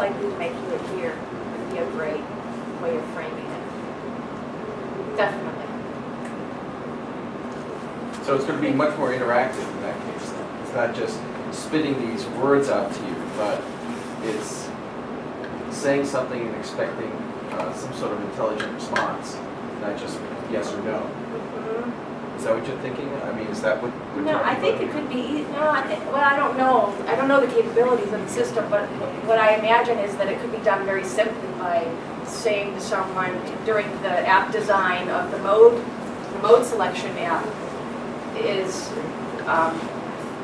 likely to make you adhere would be a great way of framing it. Definitely. So it's going to be much more interactive in that case then. It's not just spitting these words out to you, but it's saying something and expecting some sort of intelligent response, not just yes or no. Is that what you're thinking? I mean, is that what we're No, talking I think about it here? could be, no, well, I don't know. I don't know the capabilities of the system, but what I imagine is that it could be done very simply by saying to someone during the app design of the mode selection app is,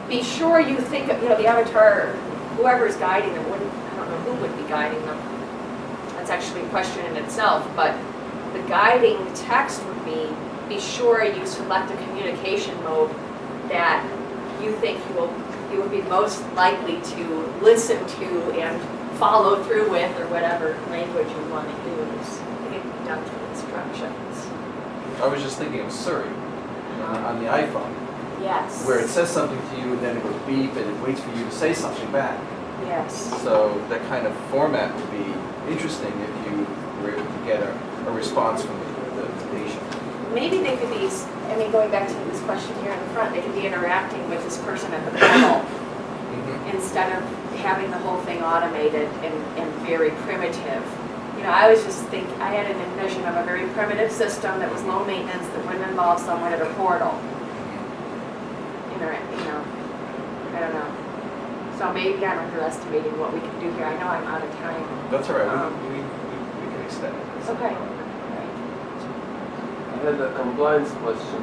be sure you think of, the avatar, whoever's guiding them, I don't know who would be guiding them. That's actually a question in itself, but the guiding text would be sure you select a communication mode that you think you will be most likely to listen to and follow through with, or whatever language you want to use. It can be done through instructions. I was just thinking of Siri on the iPhone, Yes. where it says something to you and then it goes beep and it waits for you to say something back. Yes. So that kind of format would be interesting if you were able to get a response from the patient. Maybe they could be, going back to this question here in the front, they could be interacting with this person at the panel instead of having the whole thing automated and very primitive. I was just I had an envision of a very primitive system that was low maintenance that wouldn't involve someone at a portal. I don't know. So maybe I'm underestimating what we can do here. I know I'm out of time. That's all right. We can extend it. It's okay. I had a compliance question.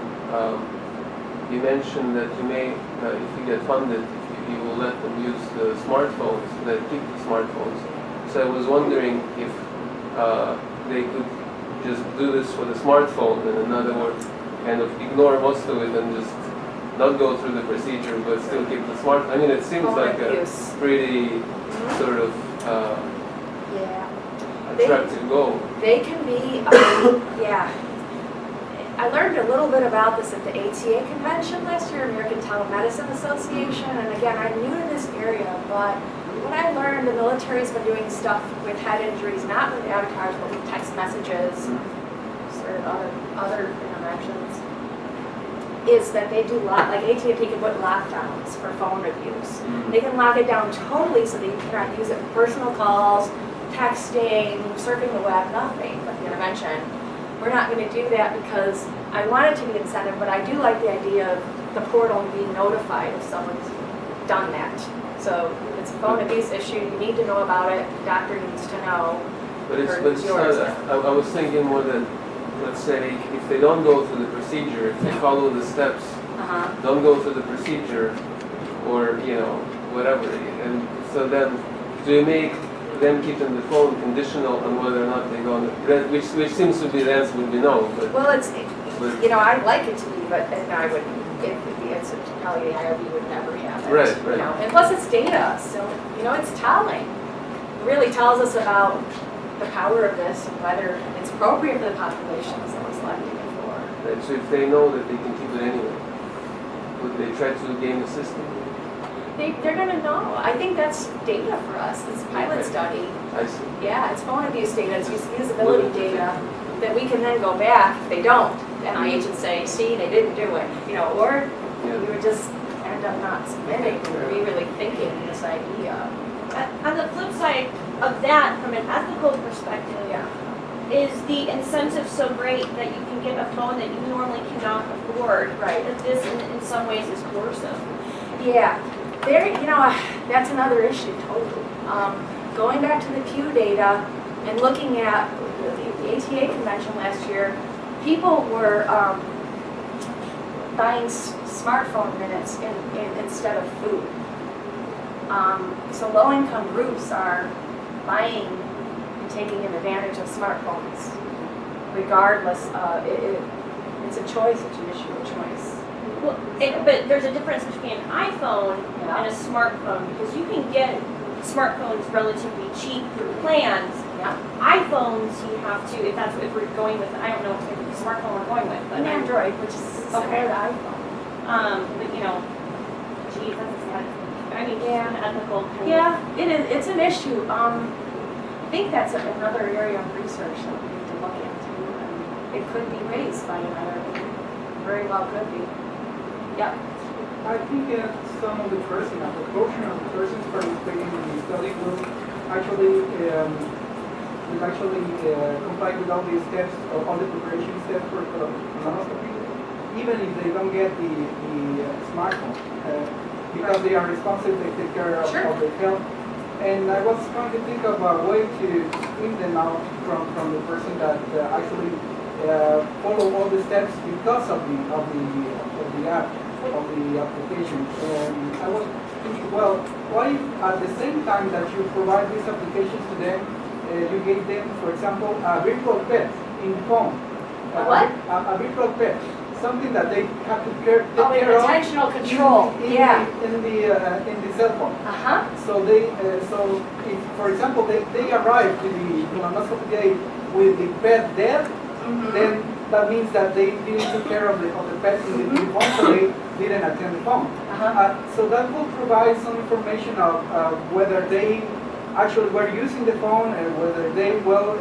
You mentioned that you may, if you get funded, you will let them use the smartphones, that keep the smartphones. So I was wondering if they could just do this for the smartphone, and in other words, kind of ignore most of it and just not go through the procedure, but still keep the smart. I mean, it seems like a pretty sort of attractive goal. They can be, yeah. I learned a little bit about this at the ATA convention last year, American Telemedicine Association, and again, I'm new to this area, but what I learned, the military's been doing stuff with head injuries, not with avatars, but with text messages, sort of other interactions, is that they do like AT&T can put lockdowns for phone abuse. They can lock it down totally so that you cannot use it for personal calls, texting, surfing the web, nothing but the intervention. We're not going to do that because I want it to be incentive, but I do like the idea of the portal being notified if someone's done that. So if it's a phone abuse issue, you need to know about it, the doctor needs to know. But it's not, I was thinking more that, let's say, if they don't go through the procedure, if they follow the steps, don't go through the procedure, or, whatever, and so then, do you make them keeping the phone conditional on whether or not they go on which seems to be the answer would be no. But, well, I'd like it to be, but then I would, the answer to probably the IOB would never have it. Right. And plus it's data, so, it's telling. It really tells us about the power of this and whether it's appropriate for the population that we're selecting it for. Right, so if they know that they can keep it anyway, would they try to game the system? They're going to know. I think that's data for us. It's a pilot study. I see. Yeah, it's phone abuse data, it's usability data that we can then go back if they don't, NIH and say, see, they didn't do it. Or we would just end up not submitting. We're really thinking this idea. On the flip side of that, from an ethical perspective, is the incentive so great that you can get a phone that you normally cannot afford? Right. That this, in some ways, is coercive. Yeah. That's another issue, totally. Going back to the Pew data and looking at the ATA convention last year, people were buying smartphone minutes instead of food. So low-income groups are buying and taking advantage of smartphones. Regardless, it's a choice. It's an issue of choice. Well, but there's a difference between an iPhone and a smartphone, because you can get smartphones relatively cheap through plans. iPhones, you have to, if we're going with, I don't know what type of smartphone we're going with, but an Android, which is similar to iPhone. But geez, that's sad. I mean, an ethical. Yeah, it is. It's an issue. think that's another area of research that we need to look into, and it could be raised by another, very well could be. Yep. I think some of the person, a proportion of the persons participating in the study will actually comply with all the steps, all the preparation steps for colonoscopy, even if they don't get the smartphone, because they are responsible, they take care of their health. And I was trying to think of a way to clean them out from the person that actually follow all the steps because of the app, of the application. And I was thinking, well, what if at the same time that you provide these applications to them, you gave them, for example, a virtual pet in the phone. What? A virtual pet. Something that they have to take Oh, care of. intentional control, yeah. In the cell phone. Uh-huh. So so if, for example, they arrive to the colonoscopy day with the pet dead, then that means that they didn't take care of the pet in the phone, so they didn't attend the phone. So that will provide some information of whether they actually were using the phone and whether they were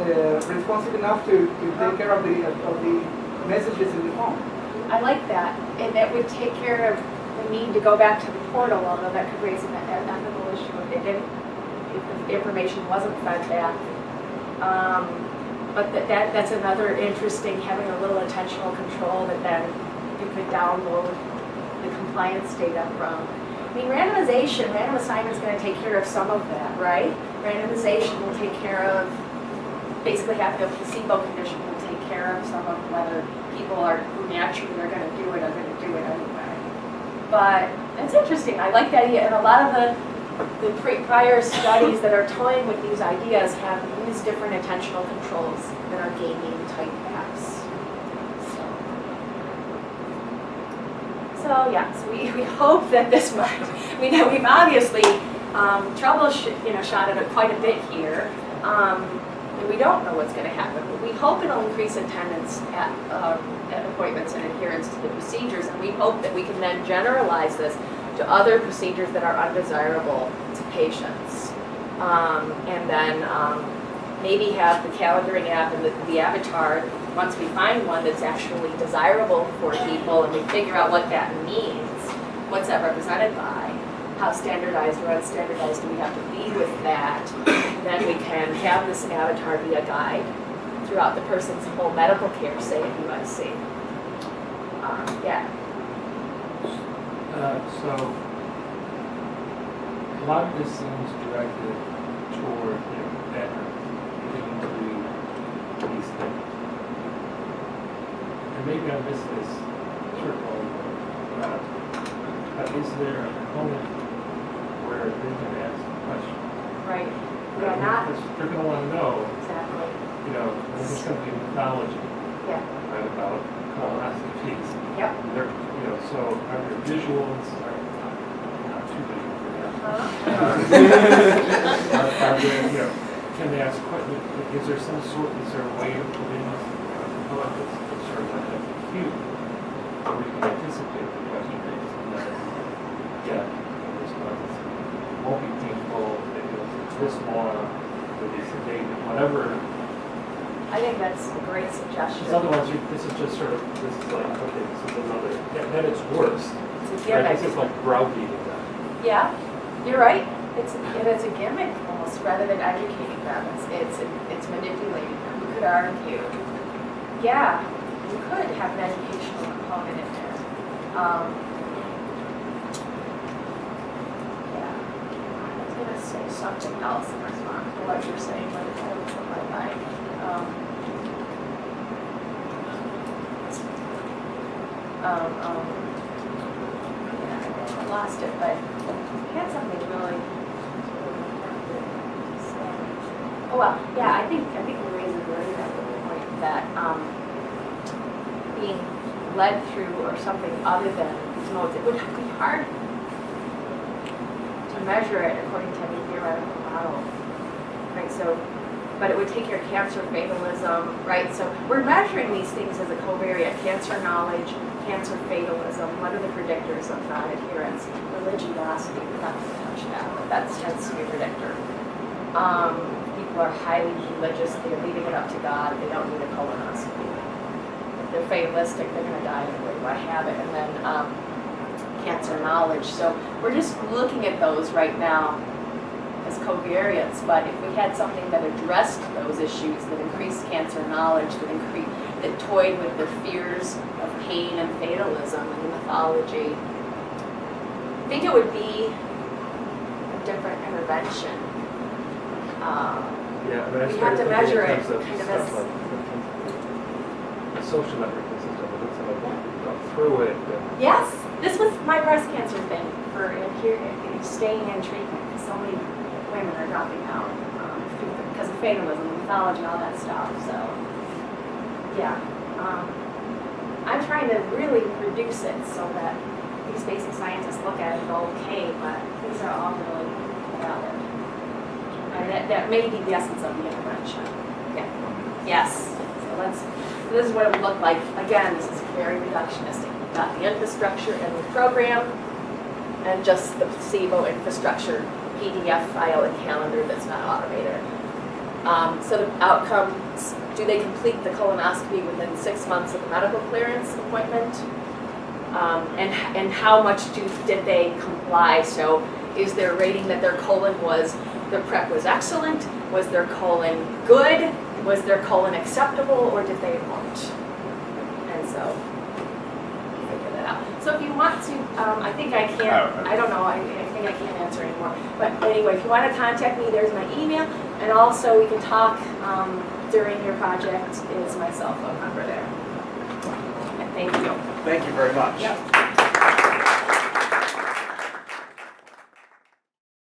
responsible enough to take care of the messages in the phone. I like that, and that would take care of the need to go back to the portal, although that could raise an ethical issue if the information wasn't fed back. But that's another interesting, having a little intentional control that then you could download the compliance data from. I mean, random assignment is going to take care of some of that, right? Randomization will take care of, basically having a placebo condition will take care of some of whether people who naturally are going to do it are going to do it anyway. But it's interesting. I like that idea, and a lot of the prior studies that are toying with these ideas have used different intentional controls that are gaming type apps. So yeah, so we hope that this might. We know we've obviously troubleshot it quite a bit here. And we don't know what's going to happen, but we hope it'll increase attendance at appointments and adherence to the procedures, and we hope that we can then generalize this to other procedures that are undesirable to patients. And then maybe have the calendaring app and the avatar, once we find one that's actually desirable for people and we figure out what that means, what's that represented by, how standardized or unstandardized do we have to be with that, then we can have this avatar be a guide throughout the person's whole medical care, say at USC. Yeah. So a lot of this seems directed toward veterans getting to these things. And maybe I missed this circle, but is there a component where they can ask a question? Right. Yeah, not Because they're going to want to know, exactly. this is going to be mythology, Yeah. right, about colonoscopies. Yep. So are there visuals? Not too visual for them. Are there, can they ask questions? Is there a way of putting it's sort of like a cue where we can anticipate the question based and then get a response? It won't be painful, it goes this long, with these sedated, whatever. I think that's a great suggestion. Because otherwise, this is just sort of, this is like, okay, this is another, then it's worse. It's a Right, gimmick. this is like browbeating them. Yeah, you're right. It's a gimmick almost rather than educating them. It's manipulating them. You could argue. Yeah, you could have an educational component in there. Yeah, I was gonna say something else in response to what you're saying, but it was on my mind. Yeah, I lost it, but I had something really. Oh well, yeah, I think Louise is really that good point that being led through or something other than these modes, it would be hard to measure it according to any theoretical model, right? So, but it would take your cancer fatalism, right? So we're measuring these things as a covariate: cancer knowledge, cancer fatalism. What are the predictors of non-adherence? Religiosity, we're not going to touch that, but that tends to be a predictor. people are highly religious, they're leaving it up to God, they don't need a colonoscopy. If they're fatalistic, they're gonna die anyway, why have it? And then cancer knowledge. So we're just looking at those right now as covariates, but if we had something that addressed those issues, that increased cancer knowledge, that toyed with the fears of pain and fatalism and mythology, I think it would be a different intervention. Yeah, but I We started have to thinking measure in it terms of kind of stuff as- like the social networking system, it looks like we got through it. Yes, this was my breast cancer thing for staying in treatment, because so many women are dropping out because of fatalism, mythology, all that stuff. So, yeah, I'm trying to really reduce it so that these basic scientists look at it and go, okay, but these are all really valid. And that may be the essence of the intervention. Yeah. Yes. So this is what it would look like. Again, this is very reductionistic. You've got the infrastructure and the program, and just the placebo infrastructure, PDF file and calendar that's not automated. So the outcomes, do they complete the colonoscopy within 6 months of the medical clearance appointment? And how much did they comply? So is their rating that their colon their prep was excellent? Was their colon good? Was their colon acceptable, or did they won't? And so, figure that out. So if you want to, I think I can't, I don't know, I think I can't answer anymore. But anyway, if you want to contact me, there's my email, and also we can talk during your project is my cell phone number there. And thank you. Thank you very much. Yep.